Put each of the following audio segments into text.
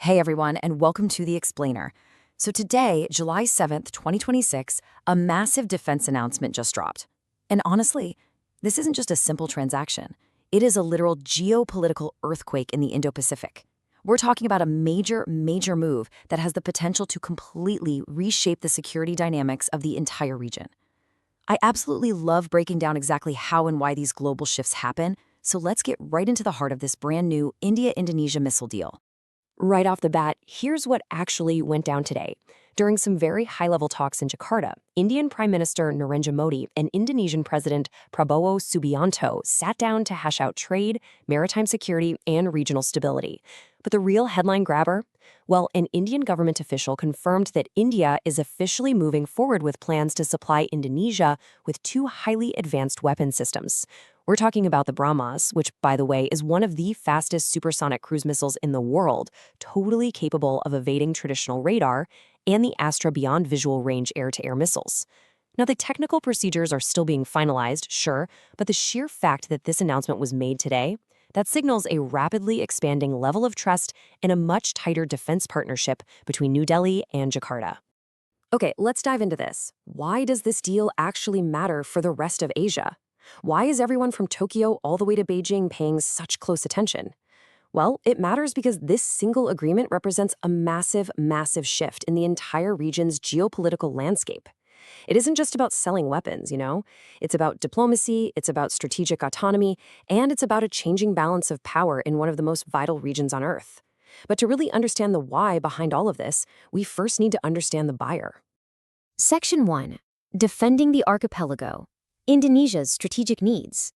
Hey everyone, and welcome to The Explainer. So today, July 7th, 2026, a massive defense announcement just dropped. And honestly, this isn't just a simple transaction. It is a literal geopolitical earthquake in the Indo-Pacific. We're talking about a major move that has the potential to completely reshape the security dynamics of the entire region. I absolutely love breaking down exactly how and why these global shifts happen, so let's get right into the heart of this brand new India-Indonesia missile deal. Right off the bat, here's what actually went down today. During some very high-level talks in Jakarta, Indian Prime Minister Narendra Modi and Indonesian President Prabowo Subianto sat down to hash out trade, maritime security, and regional stability. But the real headline grabber? Well, an Indian government official confirmed that India is officially moving forward with plans to supply Indonesia with two highly advanced weapon systems. We're talking about the BrahMos, which, by the way, is one of the fastest supersonic cruise missiles in the world, totally capable of evading traditional radar, and the Astra beyond visual range air-to-air missiles. Now, the technical procedures are still being finalized, sure, but the sheer fact that this announcement was made today, that signals a rapidly expanding level of trust and a much tighter defense partnership between New Delhi and Jakarta. Okay, let's dive into this. Why does this deal actually matter for the rest of Asia? Why is everyone from Tokyo all the way to Beijing paying such close attention? Well, it matters because this single agreement represents a massive shift in the entire region's geopolitical landscape. It isn't just about selling weapons, It's about diplomacy, it's about strategic autonomy, and it's about a changing balance of power in one of the most vital regions on Earth. But to really understand the why behind all of this, we first need to understand the buyer. Section 1. Defending the Archipelago. Indonesia's strategic needs.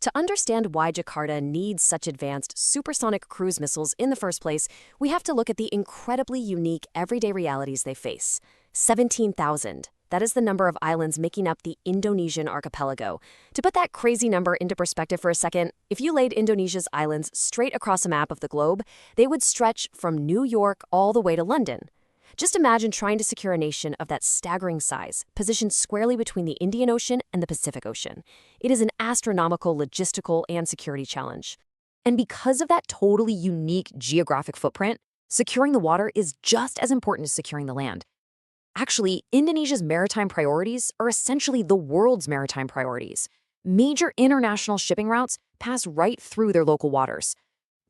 To understand why Jakarta needs such advanced supersonic cruise missiles in the first place, we have to look at the incredibly unique everyday realities they face. 17,000. That is the number of islands making up the Indonesian archipelago. To put that crazy number into perspective for a second, if you laid Indonesia's islands straight across a map of the globe, they would stretch from New York all the way to London. Just imagine trying to secure a nation of that staggering size, positioned squarely between the Indian Ocean and the Pacific Ocean. It is an astronomical logistical and security challenge. And because of that totally unique geographic footprint, securing the water is just as important as securing the land. Actually, Indonesia's maritime priorities are essentially the world's maritime priorities. Major international shipping routes pass right through their local waters.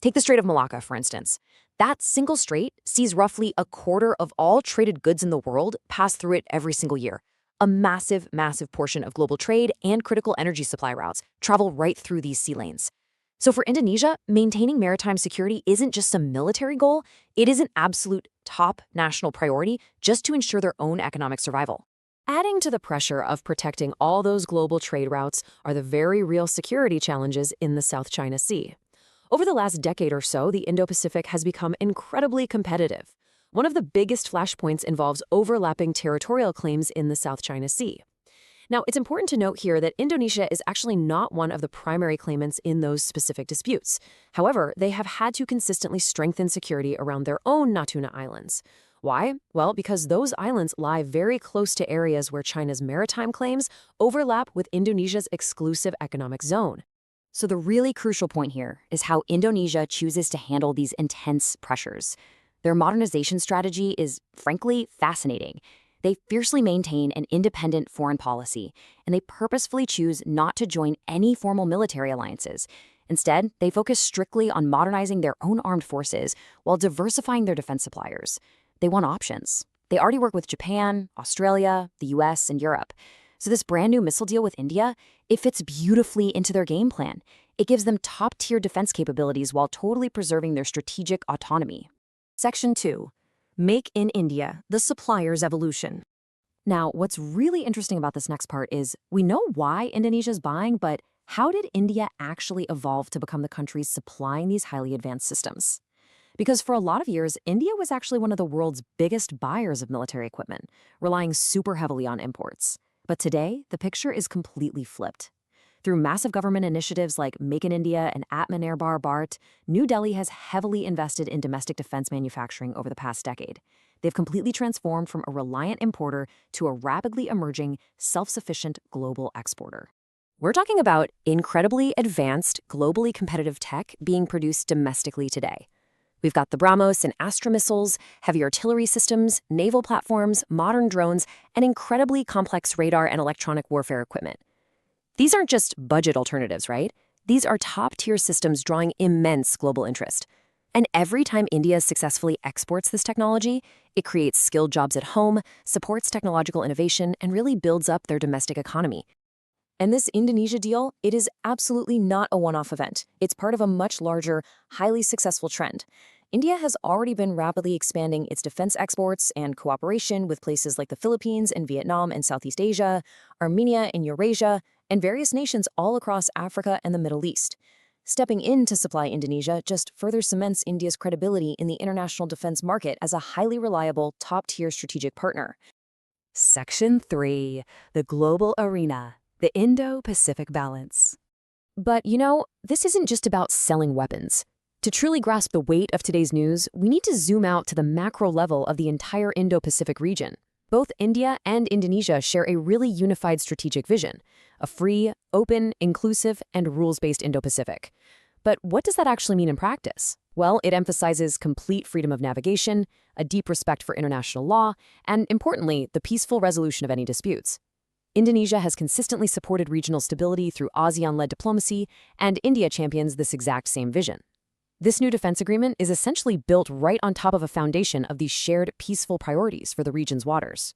Take the Strait of Malacca, for instance. That single strait sees roughly a quarter of all traded goods in the world pass through it every single year. A massive portion of global trade and critical energy supply routes travel right through these sea lanes. So for Indonesia, maintaining maritime security isn't just a military goal, it is an absolute top national priority just to ensure their own economic survival. Adding to the pressure of protecting all those global trade routes are the very real security challenges in the South China Sea. Over the last decade or so, the Indo-Pacific has become incredibly competitive. One of the biggest flashpoints involves overlapping territorial claims in the South China Sea. Now, it's important to note here that Indonesia is actually not one of the primary claimants in those specific disputes. However, they have had to consistently strengthen security around their own Natuna Islands. Why? Well, because those islands lie very close to areas where China's maritime claims overlap with Indonesia's exclusive economic zone. So the really crucial point here is how Indonesia chooses to handle these intense pressures. Their modernization strategy is, frankly, fascinating. They fiercely maintain an independent foreign policy, and they purposefully choose not to join any formal military alliances. Instead, they focus strictly on modernizing their own armed forces while diversifying their defense suppliers. They want options. They already work with Japan, Australia, the US, and Europe. So this brand new missile deal with India, it fits beautifully into their game plan. It gives them top-tier defense capabilities while totally preserving their strategic autonomy. Section 2. Make in India, the supplier's evolution. Now, what's really interesting about this next part is we know why Indonesia's buying, but how did India actually evolve to become the country supplying these highly advanced systems? Because for a lot of years, India was actually one of the world's biggest buyers of military equipment, relying super heavily on imports. But today, the picture is completely flipped. Through massive government initiatives like Make in India and Atmanirbhar Bharat, New Delhi has heavily invested in domestic defense manufacturing over the past decade. They've completely transformed from a reliant importer to a rapidly emerging, self-sufficient global exporter. We're talking about incredibly advanced, globally competitive tech being produced domestically today. We've got the BrahMos and Astra missiles, heavy artillery systems, naval platforms, modern drones, and incredibly complex radar and electronic warfare equipment. These aren't just budget alternatives, right? These are top-tier systems drawing immense global interest. And every time India successfully exports this technology, it creates skilled jobs at home, supports technological innovation, and really builds up their domestic economy. And this Indonesia deal, it is absolutely not a one-off event. It's part of a much larger, highly successful trend. India has already been rapidly expanding its defense exports and cooperation with places like the Philippines and Vietnam and Southeast Asia, Armenia and Eurasia, and various nations all across Africa and the Middle East. Stepping in to supply Indonesia just further cements India's credibility in the international defense market as a highly reliable, top-tier strategic partner. Section 3. The Global Arena. The Indo-Pacific Balance. But, this isn't just about selling weapons. To truly grasp the weight of today's news, we need to zoom out to the macro level of the entire Indo-Pacific region. Both India and Indonesia share a really unified strategic vision, a free, open, inclusive, and rules-based Indo-Pacific. But what does that actually mean in practice? Well, it emphasizes complete freedom of navigation, a deep respect for international law, and, importantly, the peaceful resolution of any disputes. Indonesia has consistently supported regional stability through ASEAN-led diplomacy, and India champions this exact same vision. This new defense agreement is essentially built right on top of a foundation of these shared peaceful priorities for the region's waters.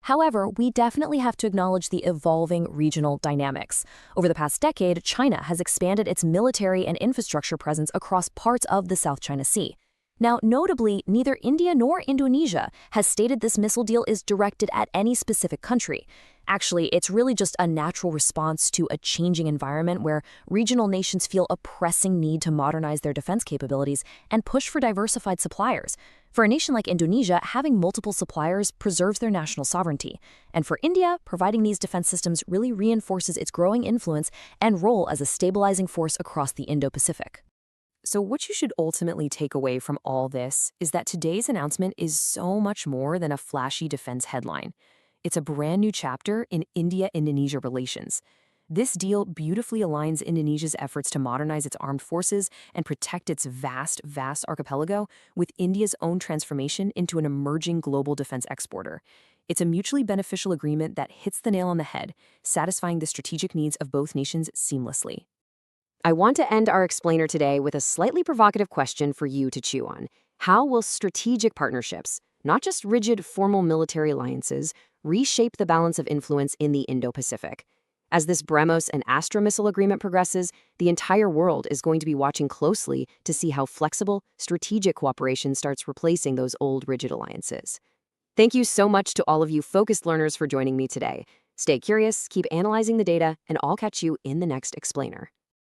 However, we definitely have to acknowledge the evolving regional dynamics. Over the past decade, China has expanded its military and infrastructure presence across parts of the South China Sea. Now, notably, neither India nor Indonesia has stated this missile deal is directed at any specific country. Actually, it's really just a natural response to a changing environment where regional nations feel a pressing need to modernize their defense capabilities and push for diversified suppliers. For a nation like Indonesia, having multiple suppliers preserves their national sovereignty. And for India, providing these defense systems really reinforces its growing influence and role as a stabilizing force across the Indo-Pacific. So what you should ultimately take away from all this is that today's announcement is so much more than a flashy defense headline. It's a brand new chapter in India-Indonesia relations. This deal beautifully aligns Indonesia's efforts to modernize its armed forces and protect its vast archipelago with India's own transformation into an emerging global defense exporter. It's a mutually beneficial agreement that hits the nail on the head, satisfying the strategic needs of both nations seamlessly. I want to end our explainer today with a slightly provocative question for you to chew on. How will strategic partnerships, not just rigid formal military alliances, reshape the balance of influence in the Indo-Pacific? As this BrahMos and Astra missile agreement progresses, the entire world is going to be watching closely to see how flexible, strategic cooperation starts replacing those old rigid alliances. Thank you so much to all of you focused learners for joining me today. Stay curious, keep analyzing the data, and I'll catch you in the next explainer.